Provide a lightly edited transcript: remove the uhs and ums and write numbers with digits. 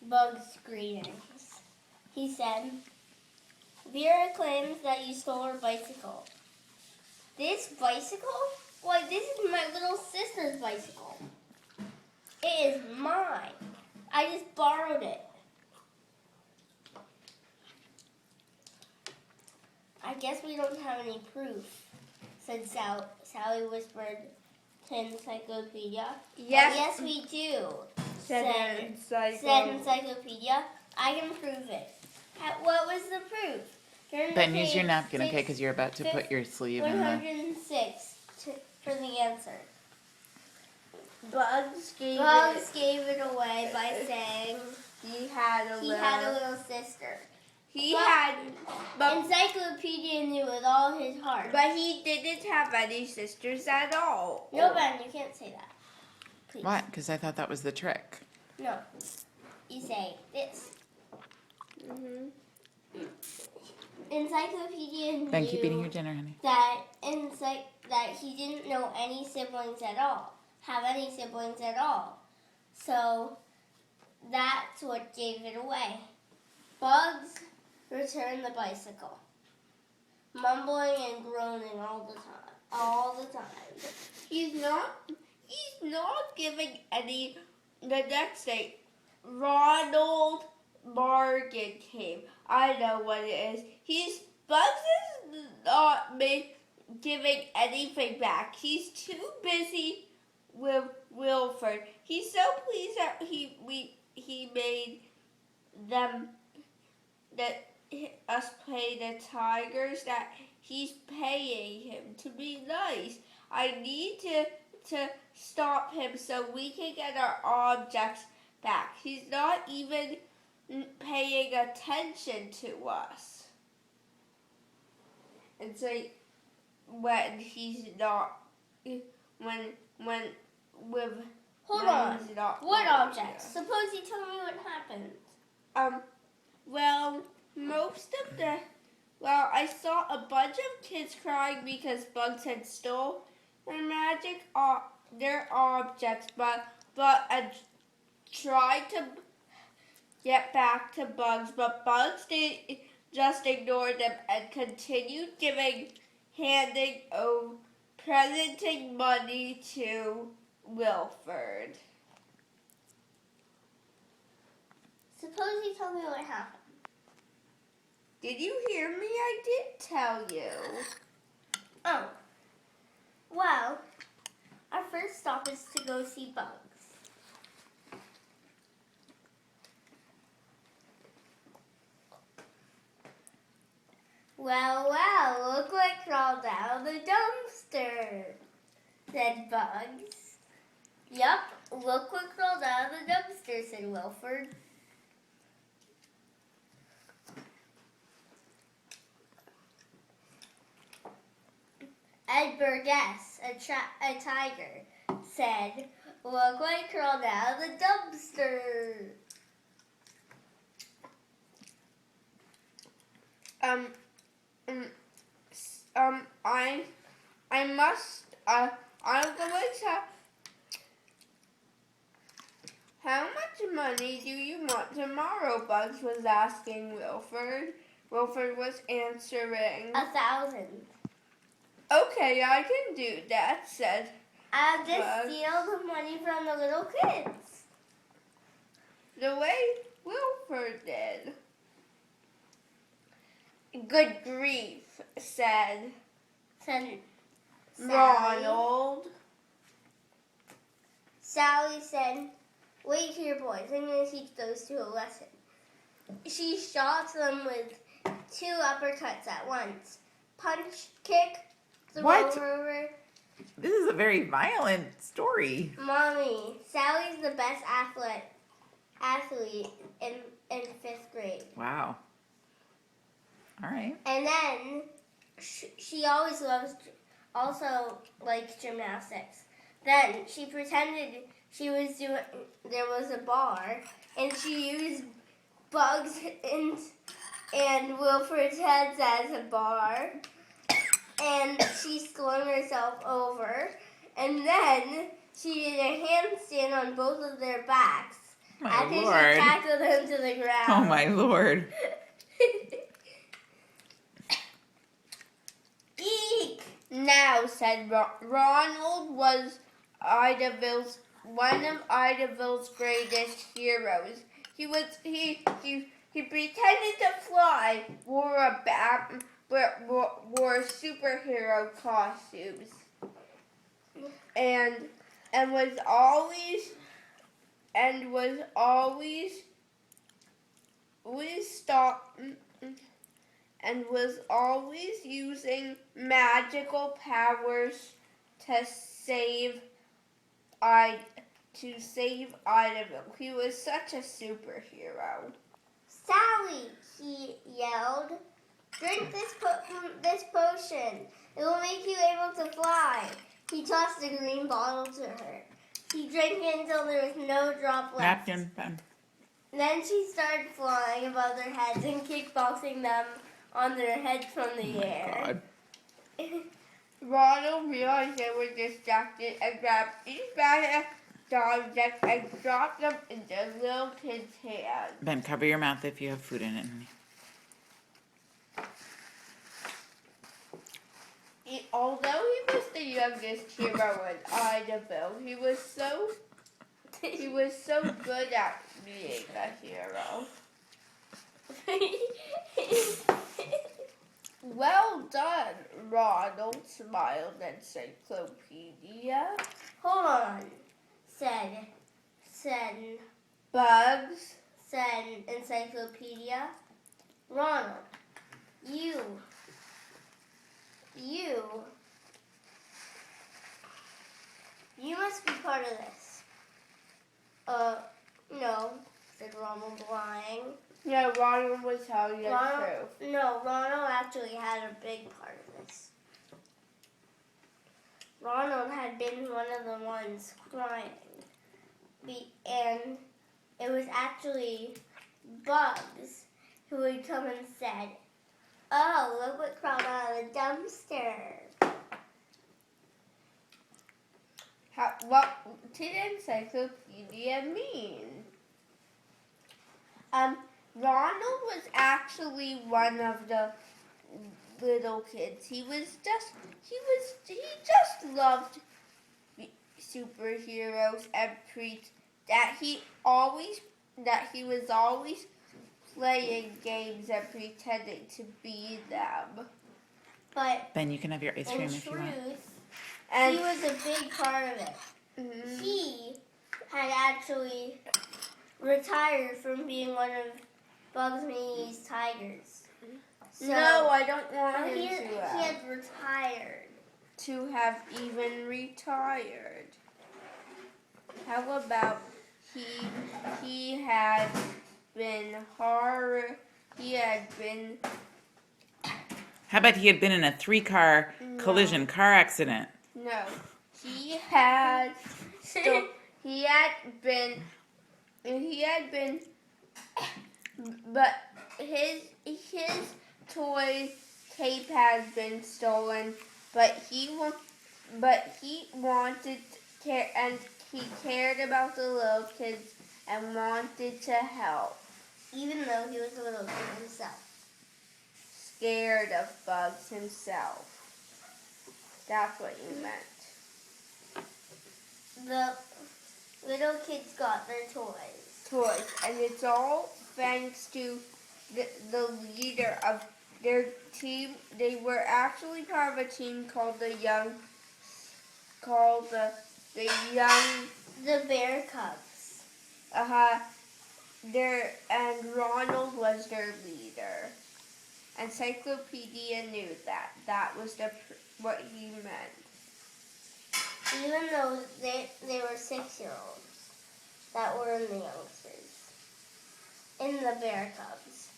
Bug's greetings. He said, Vera claims that you stole her bicycle. This bicycle? Why, this is my little sister's bicycle. It is mine. I just borrowed it. I guess we don't have any proof, said Sally whispered to Encyclopedia. Yes. Oh, yes, we do, said Encyclopedia. Encyclopedia. I can prove it. What was the proof? Ben, use your napkin, okay, because you're about to put your sleeve in there. 106 for the answer. Bugs gave it away by saying he had a little sister. But Encyclopedia knew with all his heart. But he didn't have any sisters at all. No, Ben, you can't say that. Please. What? Because I thought that was the trick. No. You say this. Encyclopedia knew Ben, keep eating your dinner, honey. that he didn't know any siblings at all. Have any siblings at all. So that's what gave it away. Bugs returned the bicycle, mumbling and groaning all the time. He's not giving any. The next day, Ronald Morgan came. I know what it is. Bugs is not giving anything back. He's too busy with Wilford. He's so pleased that he made us play the Tigers that he's paying him to be nice. I need to stop him so we can get our objects back. He's not even paying attention to us. And so when he's not Hold on. What objects? Suppose you tell me what happened. I saw a bunch of kids crying because Bugs had stole their objects, but I tried to get back to Bugs, but Bugs just ignored them and continued presenting money to Wilford. Suppose you tell me what happened. Did you hear me? I did tell you. Oh. Well, our first stop is to go see Bugs. Well, look what crawled out of the dumpster, said Bugs. Yup, look what crawled out of the dumpster, said Wilford. Ed Burgess, a tiger, said, look what crawled out of the dumpster. I'm going to. How much money do you want tomorrow? Bugs was asking Wilford. Wilford was answering. 1,000. Okay, I can do that, said I'll just Bugs. steal the money from the little kids. The way Wilford did. Good grief, said Sally. Ronald. Sally said, wait here, boys. I'm going to teach those two a lesson. She shot them with 2 uppercuts at once. Punch, kick, throw What? over. This is a very violent story. Mommy, Sally's the best athlete in 5th grade. Wow. All right. And then she always also likes gymnastics. Then she pretended there was a bar, and she used Bugs and Wilford's heads as a bar, and she slung herself over, and then she did a handstand on both of their backs My After she lord. tackled him to the ground. Oh my lord. Eek! Now, said Ronald was one of Idaville's greatest heroes. He pretended to fly, wore superhero costumes, and was always using magical powers to save Idaville. He was such a superhero. Sally, he yelled, drink this potion. It will make you able to fly. He tossed a green bottle to her. He drank it until there was no drop left. Napkin, pen. Then she started flying above their heads and kickboxing them on their heads from the air. God. Ronald realized they were distracted and grabbed each bag of objects and dropped them into the little kid's hand. Ben, cover your mouth if you have food in it. Although he was the youngest hero in Idaville, he was so good at being a hero. Well done, Ronald smiled Encyclopedia. Hold on, said Bugs. Said Encyclopedia. Ronald, you must be part of this. No, said Ronald, lying. No, Ronald was telling the truth. No, Ronald actually had a big part of this. Ronald had been one of the ones crying. And it was actually Bugs who would come and said, oh, look what crawled out of the dumpster. What did Encyclopedia mean? Ronald was actually one of the little kids. He just loved superheroes and preached that he was always playing games and pretending to be them. But Ben, you can have your ice cream if you want. And he was a big part of it. Mm-hmm. He had actually retired from being one of Bugs Bunny's tigers. So, no, I don't want him he to had retired. To have even retired. How about he had been How about he had been in a 3-car collision car accident? No, he had been, but his toy cape has been stolen. But he wanted care, and he cared about the little kids and wanted to help. Even though he was a little kid himself. Scared of Bugs himself. That's what you meant. The little kids got their toys. And it's all thanks to the leader of their team. They were actually part of a team called the Bear Cubs. And Ronald was their leader. Encyclopedia knew that. That was what he meant. Even though they were 6-year-olds that were in the youngsters. In the Bear Cubs.